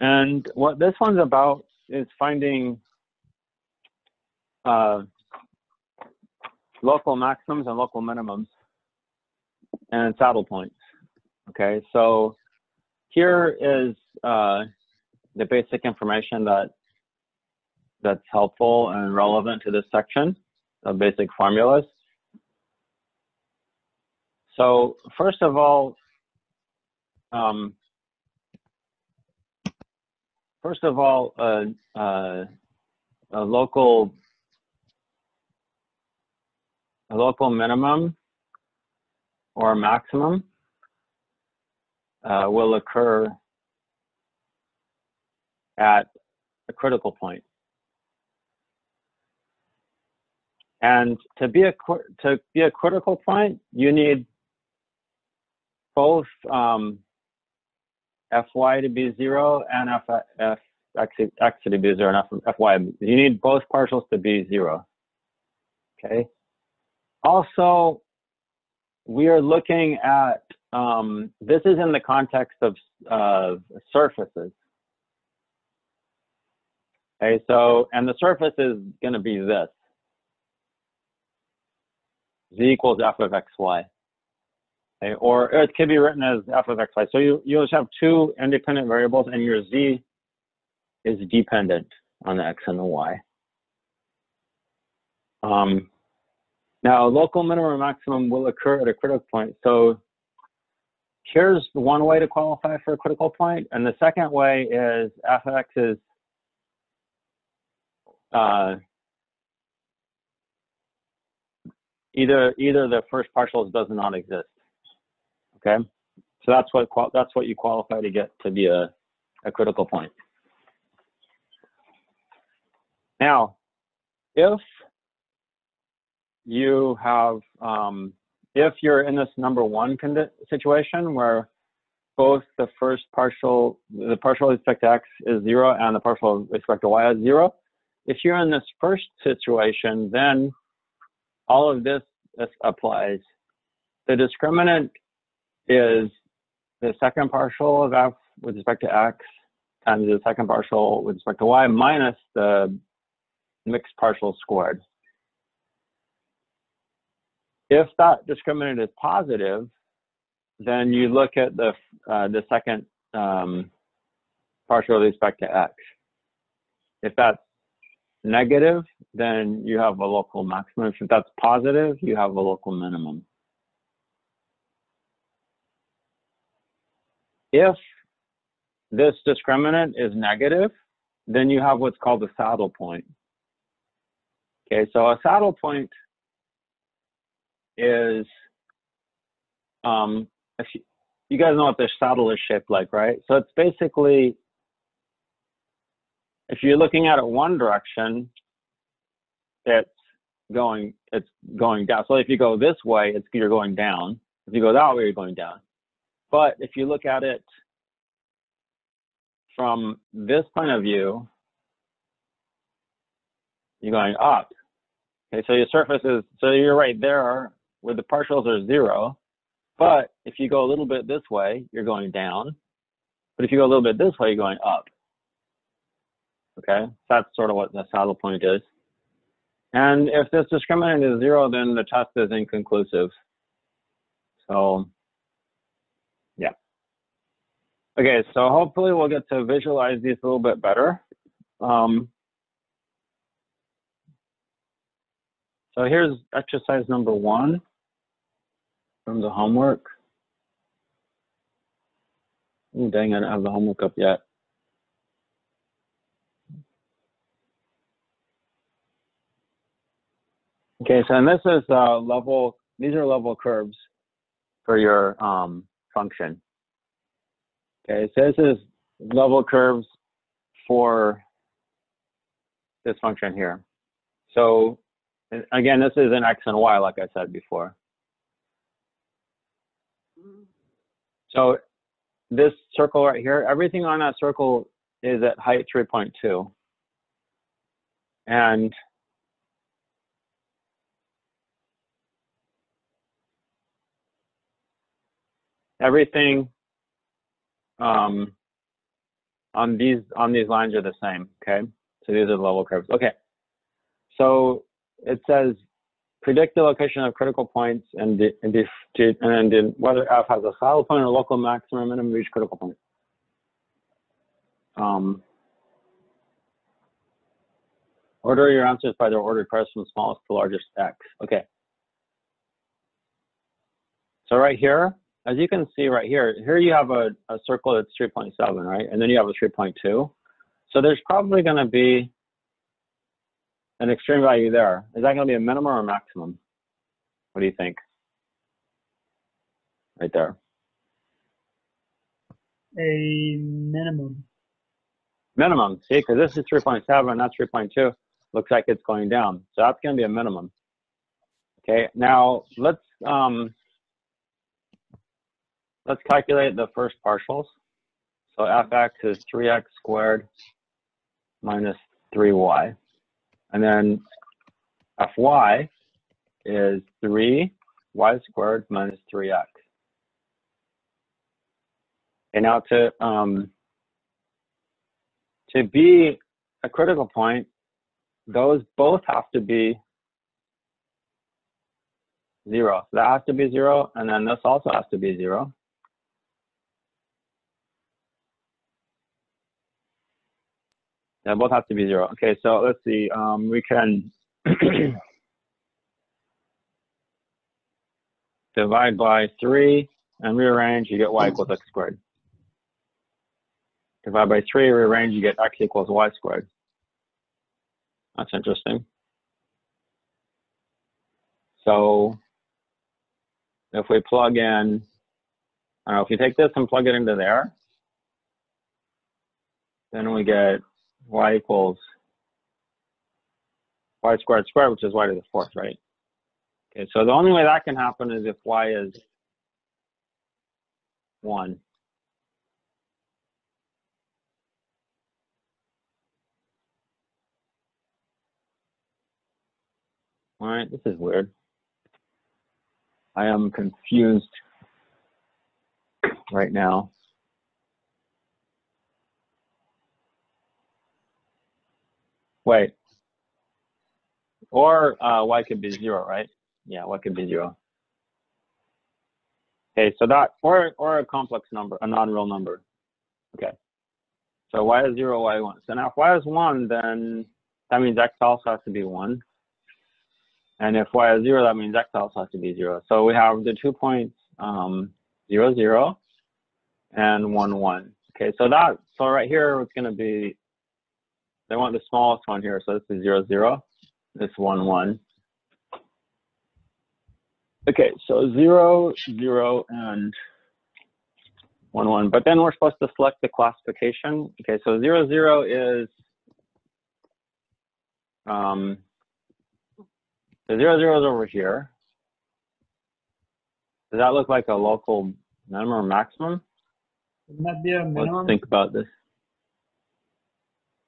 And what this one's about is finding local maximums and local minimums and saddle points. Okay, so here is the basic information that's helpful and relevant to this section of basic formulas. So first of all, a local minimum or maximum will occur at a critical point. And to be a critical point, you need both fy to be 0 and x to be 0 and fy. You need both partials to be 0. Okay. Also, we are looking at this is in the context of surfaces. Okay, so and the surface is going to be this. Z equals f of xy. Okay, or it could be written as f of xy. So you just have two independent variables, and your z is dependent on the x and the y. Now, local minimum or maximum will occur at a critical point. So here's one way to qualify for a critical point, and the second way is f of x is either the first partials does not exist. Okay, so that's what you qualify to get to be a critical point. Now, if you have if you're in this number one situation where both the partial with respect to x is 0 and the partial with respect to y is 0, if you're in this first situation, then all of this applies. The discriminant is the second partial of f with respect to x times the second partial with respect to y minus the mixed partial squared. If that discriminant is positive, then you look at the second partial with respect to x. If that's negative, then you have a local maximum. If that's positive, you have a local minimum. If this discriminant is negative, then you have what's called a saddle point. Okay, so a saddle point is, if you guys know what the saddle is shaped like, right? So it's basically, if you're looking at it one direction, it's going down. So if you go this way, you're going down. If you go that way, you're going down. But if you look at it from this point of view, you're going up. Okay, so your surface is, so you're right there where the partials are 0. But if you go a little bit this way, you're going down. But if you go a little bit this way, you're going up. Okay, so that's sort of what the saddle point is. And if this discriminant is 0, then the test is inconclusive. So, yeah. Okay, so hopefully we'll get to visualize these a little bit better. So here's exercise number 1 from the homework. Oh, dang, I don't have the homework up yet. Okay, so and this is level, these are level curves for your function. Okay, so this is level curves for this function here. So again, this is an x and y, like I said before. So this circle right here, everything on that circle is at height 3.2. And everything on these lines are the same, okay? So these are the level curves. Okay, so it says predict the location of critical points and whether F has a saddle point or local maximum minimum of each critical point. Order your answers by their ordered price from smallest to largest X. Okay. So right here, as you can see right here, you have a circle that's 3.7, right? And then you have a 3.2. So there's probably going to be an extreme value there. Is that going to be a minimum or a maximum? What do you think? Right there. A minimum. Minimum, see, because this is 3.7, that's 3.2. Looks like it's going down. So that's going to be a minimum. Okay, now let's calculate the first partials. So fx is 3x squared minus 3y. And then fy is 3y squared minus 3x. And now to be a critical point, those both have to be 0. That has to be 0, and then this also has to be 0. They both have to be 0. Okay, so let's see. We can divide by 3 and rearrange. You get y equals x squared. Divide by 3, rearrange. You get x equals y squared. That's interesting. So if we plug in, I don't know, if you take this and plug it into there, then we get y equals y squared squared, which is y to the 4th, right? Okay, so the only way that can happen is if y is 1. All right, this is weird. I am confused right now. Wait. Or y could be 0, right? Yeah, y could be 0. Okay, so that, or a complex number, a non-real number. Okay. So y is 0, y 1. So now if y is 1, then that means x also has to be 1. And if y is 0, that means x also has to be 0. So we have the 2 points 0, 0, and 1, 1. Okay, so right here it's going to be, they want the smallest one here. So this is 0, 0. This 1, 1. Okay, so 0, 0, and 1, 1. But then we're supposed to select the classification. Okay, so 0, 0 is, so 0, 0 is over here. Does that look like a local minimum or maximum? Wouldn't that be a minimum? Let's think about this.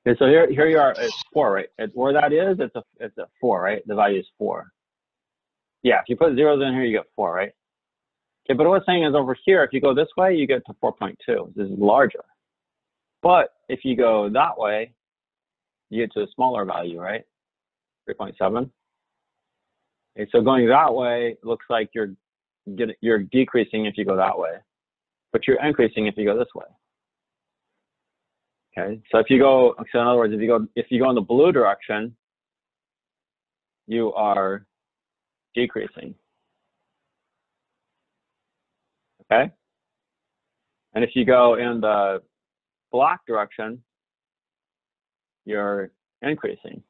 Okay, so here you are, it's 4, right? Where that is, it's a 4, right? The value is 4. Yeah, if you put zeros in here, you get 4, right? Okay, but what I'm saying is over here, if you go this way, you get to 4.2. This is larger. But if you go that way, you get to a smaller value, right? 3.7. Okay, so going that way looks like you're decreasing if you go that way, but you're increasing if you go this way. Okay, so if you go, so in other words, if you go in the blue direction, you are decreasing. Okay, and if you go in the black direction, you're increasing.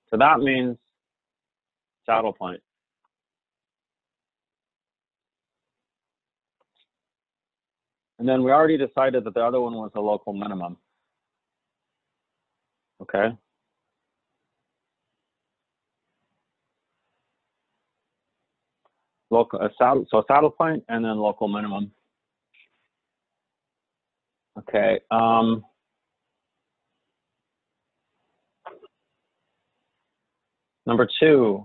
So that means saddle point. And then we already decided that the other one was a local minimum. Okay. So saddle point and then local minimum. Okay. Number 2,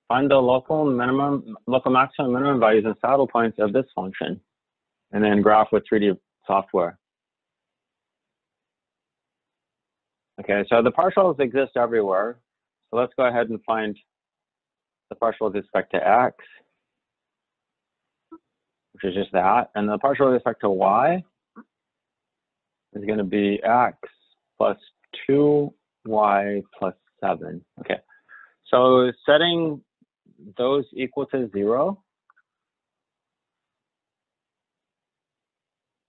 find the local maximum and minimum values and saddle points of this function. and then graph with 3D software. Okay, so the partials exist everywhere. So let's go ahead and find the partial with respect to x, which is just that. And the partial with respect to y is going to be x plus 2y plus 7. Okay, so setting those equal to 0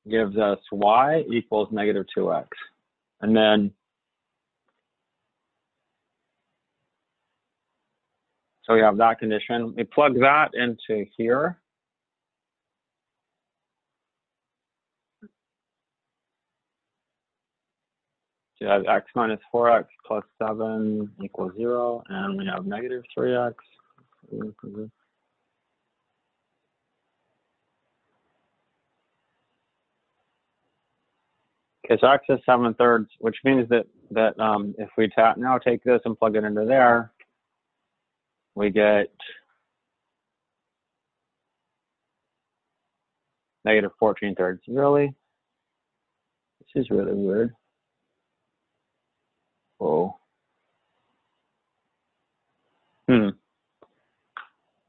gives us y equals negative 2x. And then, so we have that condition. We plug that into here. So you have x minus 4x plus 7 equals 0, and we have negative 3x. Okay, so x is 7/3, which means that if we now take this and plug it into there, we get negative 14/3. Really? This is really weird. Whoa.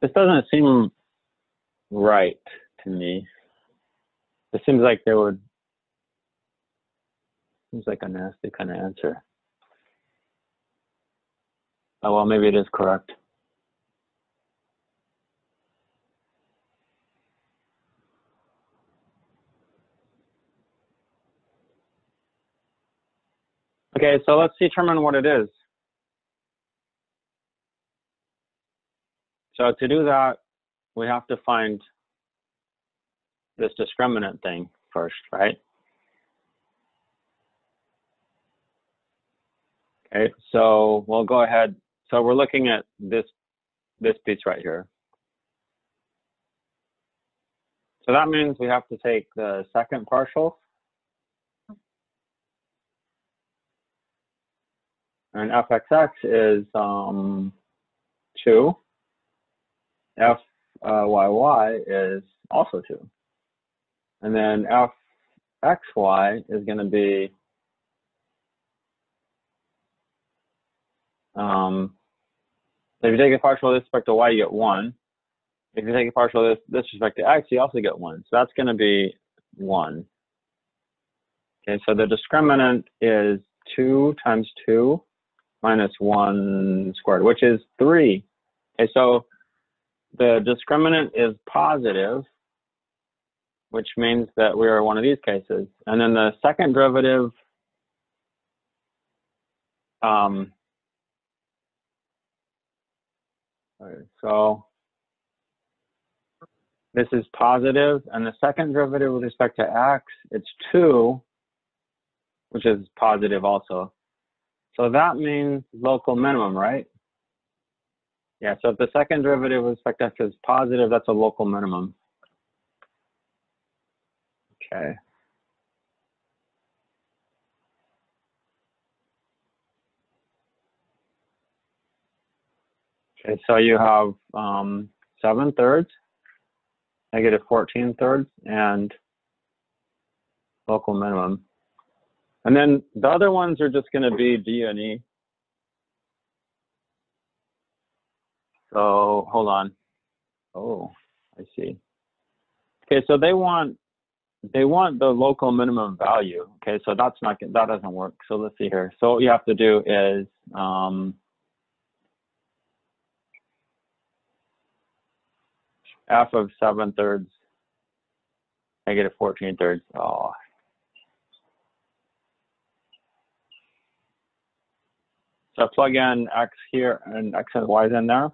This doesn't seem right to me. It seems like seems like a nasty kind of answer. Oh, well, maybe it is correct. Okay, so let's determine what it is. So to do that, we have to find this discriminant thing first, right? Okay, so we'll go ahead. So we're looking at this piece right here. So that means we have to take the second partial. And fxx is 2. Fyy is also 2. And then fxy is going to be if you take a partial with respect to y, you get 1. If you take a partial with respect to x, you also get 1. So that's going to be 1. Okay, so the discriminant is 2 times 2 minus 1 squared, which is 3. Okay, so the discriminant is positive, which means that we are one of these cases. And then the second derivative, so this is positive, and the second derivative with respect to x, it's 2, which is positive also. So that means local minimum, right? Yeah, so if the second derivative with respect to x is positive, that's a local minimum. Okay. Okay, so you have 7/3, negative 14/3, and local minimum. And then the other ones are just going to be D and E. So hold on. Oh, I see. Okay, so they want the local minimum value. Okay, so that doesn't work. So let's see here. So what you have to do is f of 7/3, negative 14/3. Oh. So plug in x here and x and y is in there.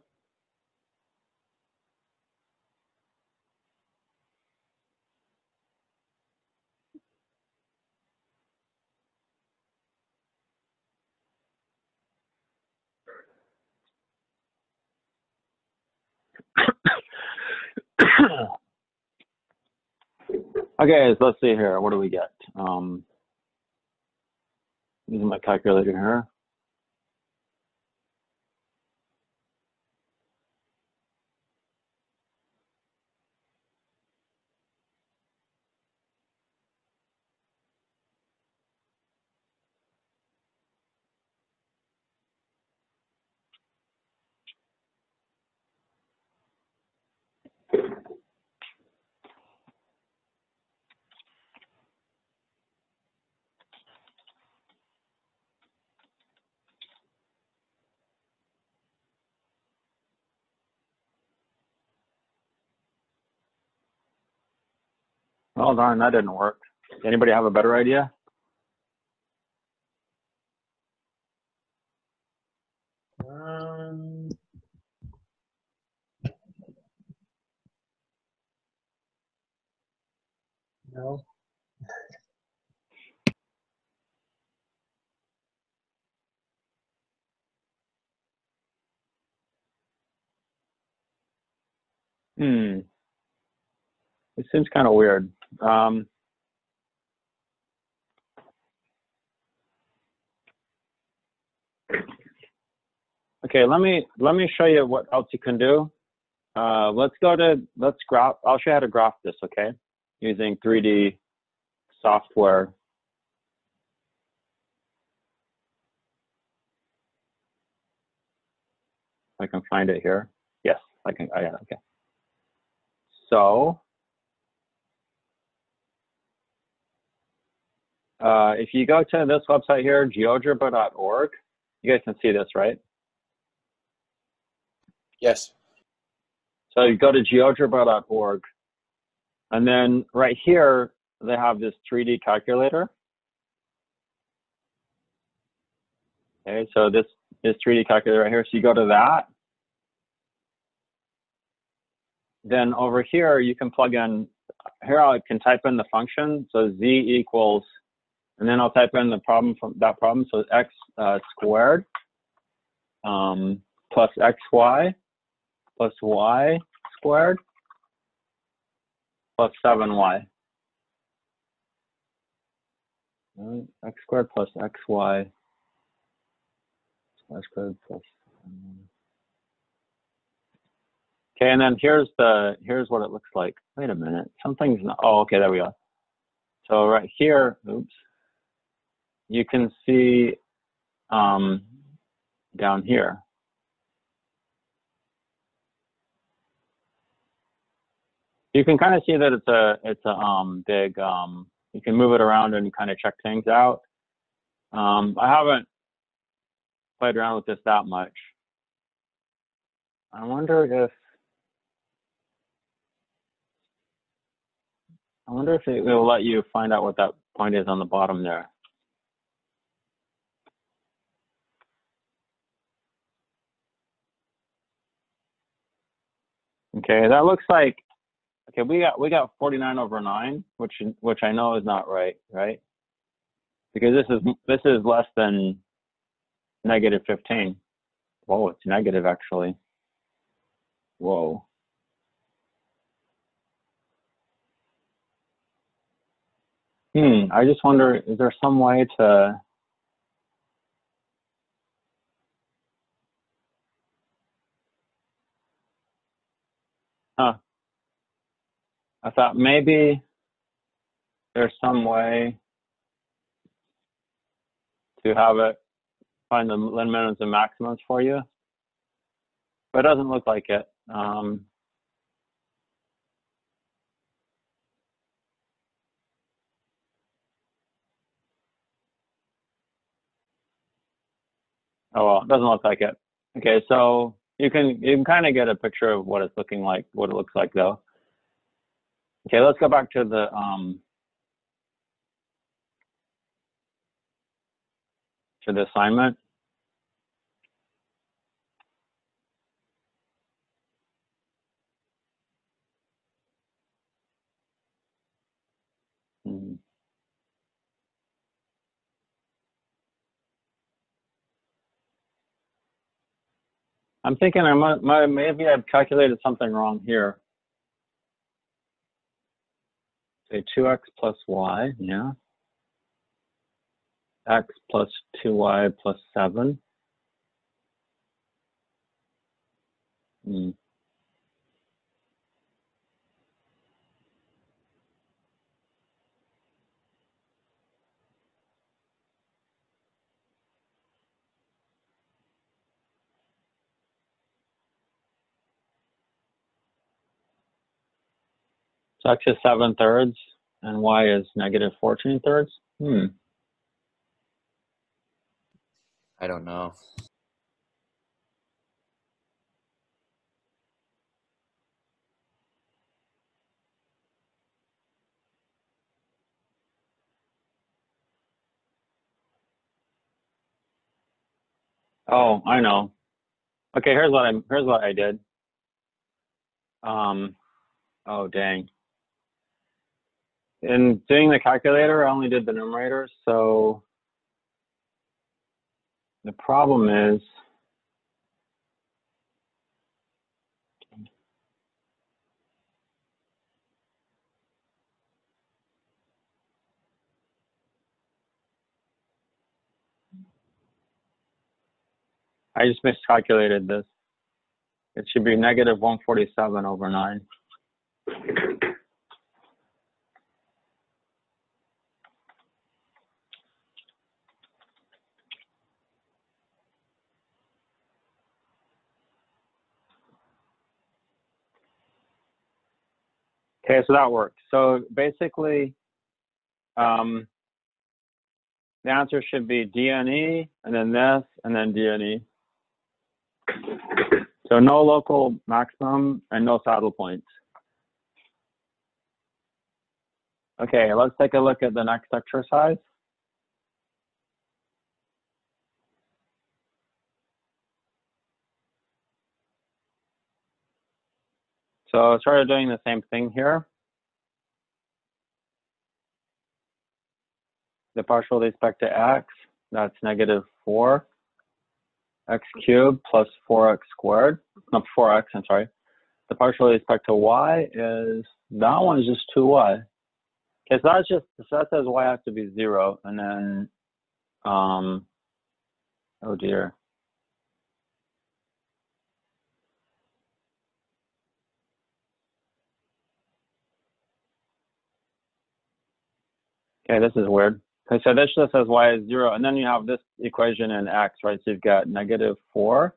Okay, so let's see here. What do we get? Using my calculator here. Oh darn, that didn't work. Anybody have a better idea? No. It seems kind of weird. Okay, let me show you what else you can do. Let's graph. I'll show you how to graph this, okay? Using 3D software. I can find it here. Yes, I can. Oh, yeah, okay. So if you go to this website here, geogebra.org, you guys can see this, right? Yes. So you go to geogebra.org, and then right here, they have this 3D calculator. Okay, so this 3D calculator right here. So you go to that. Then over here, you can plug in, here I can type in the function. So z equals, and then I'll type in the problem from that problem. So x squared plus xy plus y squared plus 7y. X squared plus xy squared plus. Okay, and then here's what it looks like. Wait a minute, something's not. Oh, okay, there we go. So right here, oops, you can see down here. You can kind of see that it's a big. You can move it around and kind of check things out. I haven't played around with this that much. I wonder if it will let you find out what that point is on the bottom there. Okay, that looks like, okay, we got 49 over 9, which I know is not right, right? Because this is less than negative 15. Whoa, it's negative actually. Whoa. I just wonder, is there some way to, I thought maybe there's some way to have it find the minimums and maximums for you, but it doesn't look like it. Oh well, it doesn't look like it. Okay, so you can kind of get a picture of what it's looking like, what it looks like though. Okay, let's go back to the assignment. I'm thinking maybe I've calculated something wrong here. Say 2x plus y, yeah. X plus 2y plus 7. So x is 7/3 and y is negative 14/3. I don't know. Oh, I know. Okay, here's what I did. Oh dang. In doing the calculator, I only did the numerator, so the problem is I just miscalculated this. It should be negative 147 over 9. Okay, so that works. So basically, the answer should be DNE, and then this, and then DNE. So no local maximum and no saddle points. Okay, let's take a look at the next exercise. So I started doing the same thing here. The partial with respect to x, that's negative 4x cubed plus 4x squared. No, 4x, I'm sorry. The partial with respect to y is, that one is just 2y. Okay, so that's just, so that says y has to be 0, and then, oh dear. Okay, this is weird. Okay, so this just says y is 0, and then you have this equation in x, right? So you've got negative 4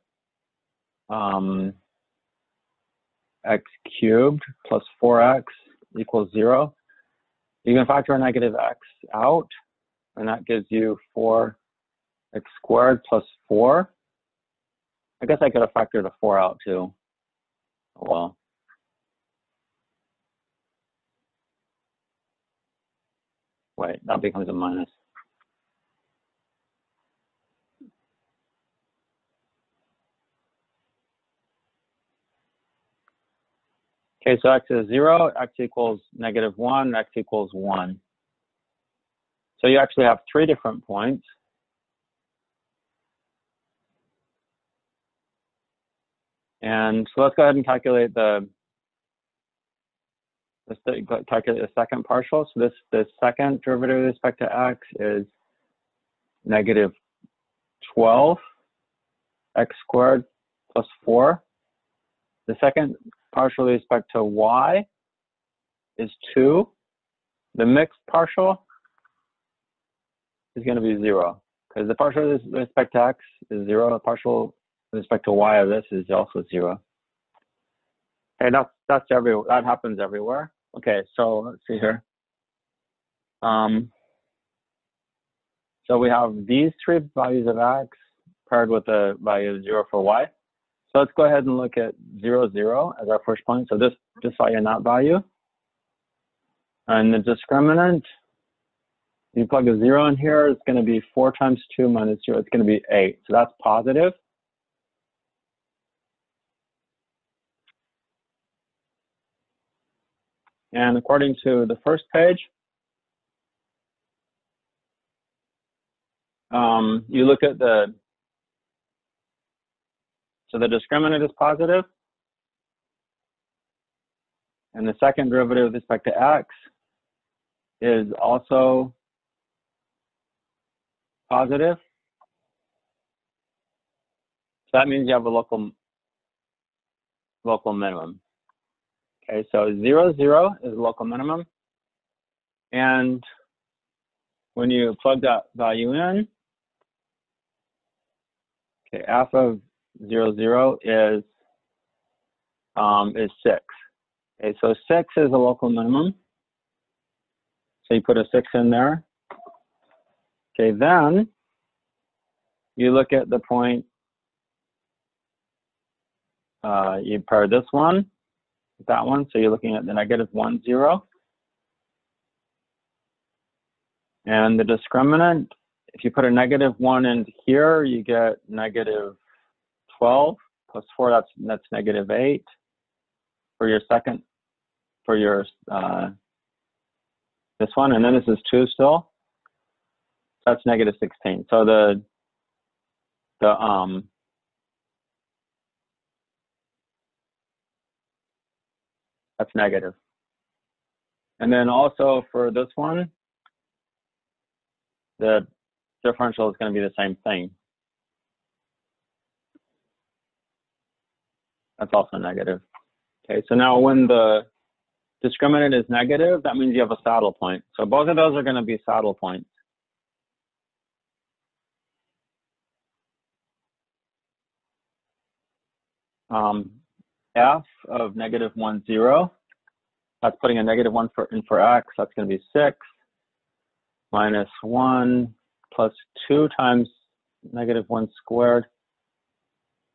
x cubed plus 4x equals 0. You can factor a negative x out, and that gives you 4x squared plus 4. I guess I could have factored a 4 out too. Oh, well. Wait, that becomes a minus. Okay, so x is 0, x equals negative 1, x equals 1. So you actually have 3 different points. And so let's go ahead and calculate calculate the second partial. So the second derivative with respect to x is negative 12 x squared plus 4. The second partial with respect to y is 2. The mixed partial is going to be 0, because the partial with respect to x is 0. The partial with respect to y of this is also 0. Okay, that happens everywhere. Okay, so let's see here. So we have these 3 values of x paired with the value of 0 for y. So let's go ahead and look at 0, 0 as our first point. So this value and that value. And the discriminant, you plug a 0 in here, it's going to be 4 times 2 minus 0. It's going to be 8. So that's positive. And according to the first page, you look at so the discriminant is positive, and the second derivative with respect to x is also positive. So that means you have a local minimum. Okay, so 0, 0 is local minimum. And when you plug that value in, okay, f of 0, 0 is 6. Okay, so 6 is a local minimum. So you put a 6 in there. Okay, then you look at the point, you pair this one with that one. So you're looking at the negative 1, 0. And the discriminant if you put a -1 in here, you get -12 plus 4. That's -8 for your second, for your this one, and then this is 2 still. So that's -16. So that's negative. And then also for this one, the differential is going to be the same thing. That's also negative. Okay, so now when the discriminant is negative, that means you have a saddle point. So both of those are going to be saddle points. F of -1, 0. That's putting a -1 in for x. That's going to be 6 minus 1 plus 2 times -1 squared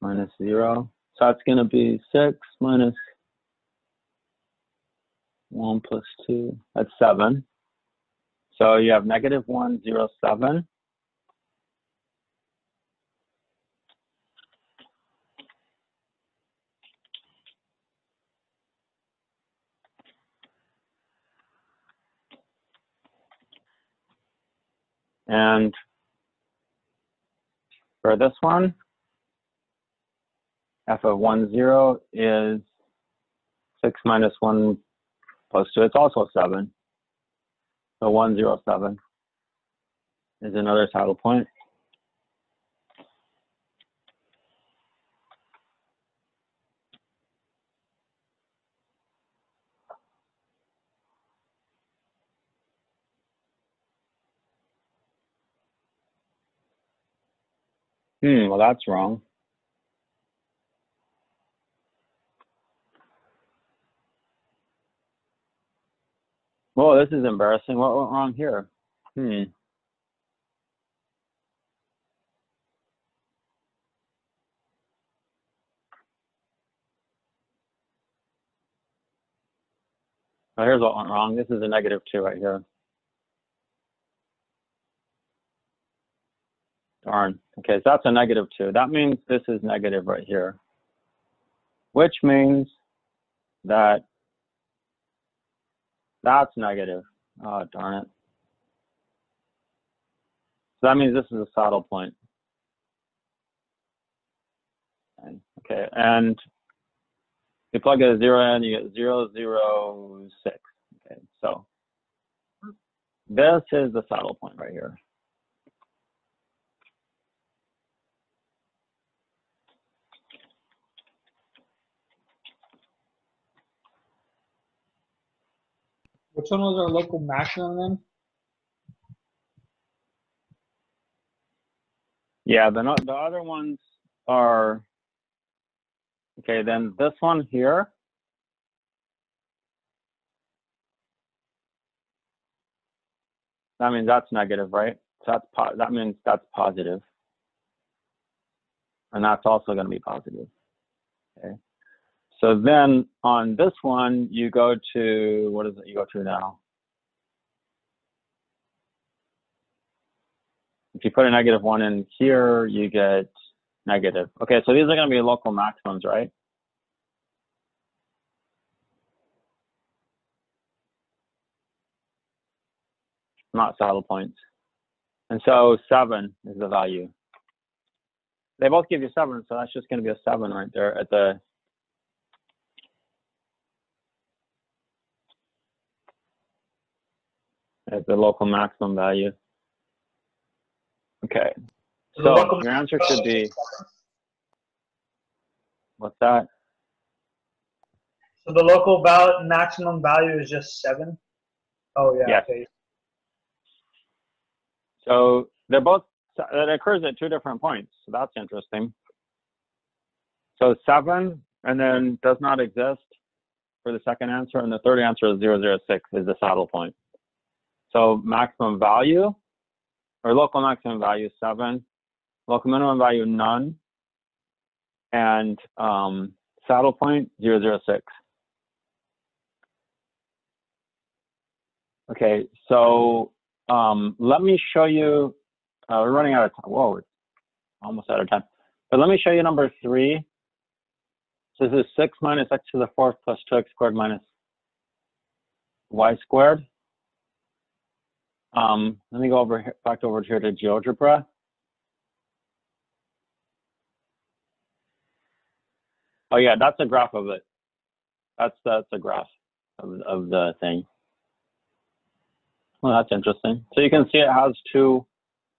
minus 0. So that's going to be 6 minus 1 plus 2. That's 7. So you have -1, 0, 7. And for this one, f of 1, 0 is 6 minus 1 plus 2. It's also 7. So 1, 0, 7 is another saddle point. Well, that's wrong. Whoa, this is embarrassing. What went wrong here? Oh, here's what went wrong. This is a -2 right here. Darn. Okay, so that's a -2. That means this is negative right here, which means that that's negative. Oh, darn it. So that means this is a saddle point. Okay, and you plug a 0 in, you get 0, 0, 6. Okay, so this is the saddle point right here. Which one was our local maximum then? Yeah, the other ones are, okay, then this one here, that means that's negative, right? So that means that's positive. And that's also going to be positive. Okay. So then on this one, you go to, what is it you go to now? If you put a -1 in here, you get negative. Okay, so these are going to be local maximums, right? Not saddle points. And so 7 is the value. They both give you 7, so that's just going to be a 7 right there at the local maximum value. Okay, so your answer should be, what's that? So the local maximum value is just 7? Oh, yeah. Yes. Okay. So they're both, it occurs at 2 different points. So that's interesting. So 7, and then does not exist for the second answer. And the third answer is 0, 0, 6 is the saddle point. So maximum value, or local maximum value, 7. Local minimum value, none. And saddle point, 0, 0, 6. Okay, so let me show you We're running out of time. Whoa, it's almost out of time. But let me show you number 3. So this is 6 minus x to the 4th plus 2x squared minus y squared. Let me go over here, back over here to GeoGebra. Oh yeah, that's a graph of it. That's a graph of the thing. Well, that's interesting. So you can see it has 2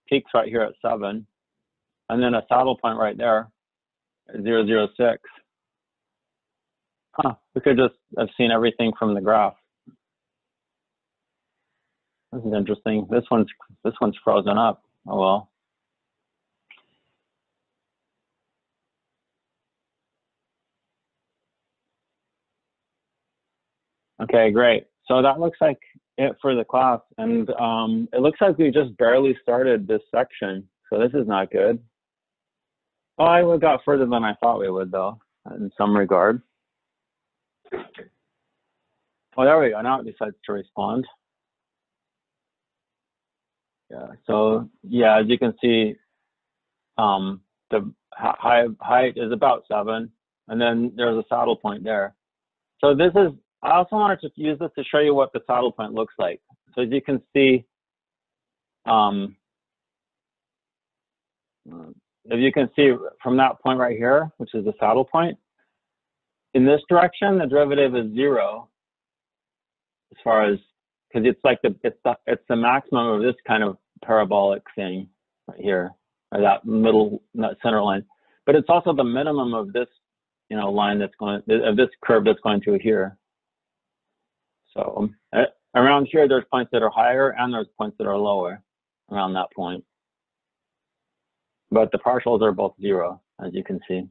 peaks right here at 7, and then a saddle point right there at 0, 0, 6. Huh, we could just have seen everything from the graph. This is interesting. This one's frozen up. Oh well. Okay, great. So that looks like it for the class, and it looks like we just barely started this section. So this is not good. Oh, I got further than I thought we would, though, in some regard. Oh, there we go. Now it decides to respond. Yeah. So yeah, as you can see, the height is about 7, and then there's a saddle point there. So this is. I also wanted to use this to show you what the saddle point looks like. So as you can see, if you can see from that point right here, which is the saddle point, in this direction, the derivative is 0, as far as, because it's like it's the maximum of this kind of parabolic thing right here, or that center line. But it's also the minimum of this, line that's going of this curve that's going through here. So around here, there's points that are higher and there's points that are lower around that point. But the partials are both 0, as you can see.